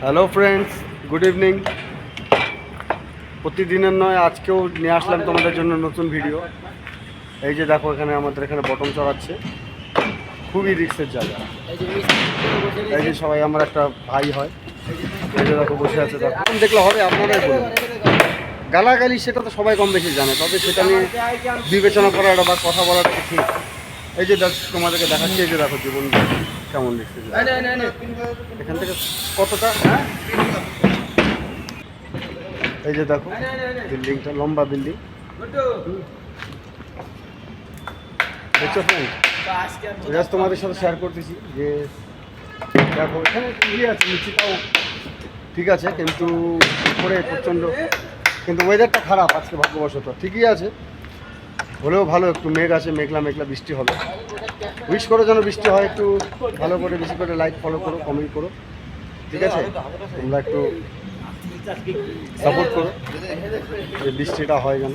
Hello friends, good evening. প্রতিদিনের নয়, আজকেও নিয়ে আসলাম তোমাদের জন্য নতুন ভিডিও। এই যে দেখো, এখানে আমাদের এখানে বটম চড়াচ্ছে, খুবই রিস্কের জায়গা। এই যে সবাই আমার একটা ভাই হয়, এই যে দেখো বসে আছে। দেখো দেখলে হবে, আপনারাই বলুন। গালাগালি সেটা তো সবাই কম বেশি জানে, তবে সেটা নিয়ে বিবেচনা করাটা বা কথা বলাটা ঠিক। এই যে তোমাদেরকে দেখাচ্ছি, এই যে দেখো জীবন কেমন দেখতে, এখান থেকে কতটা। এই যে দেখো বিল্ডিংটা, লম্বা বিল্ডিং, দেখছো ফ্রেন্ড? জাস্ট তোমাদের সাথে শেয়ার করতেছি যে দেখো এখানে ইয়ে আছে, নিচেটাও ঠিক আছে, কিন্তু উপরে প্রচণ্ড, কিন্তু ওয়েদারটা খারাপ আজকে ভাগ্যবশত। ঠিকই আছে, হলেও ভালো, একটু মেঘ আছে, মেঘলা মেঘলা, বৃষ্টি হবে। উইশ করো যেন বৃষ্টি হয়, একটু ভালো করে, বেশি করে লাইক ফলো করো, কমেন্ট করো, ঠিক আছে? তোমরা একটু সাপোর্ট করো যে বৃষ্টিটা হয় যেন।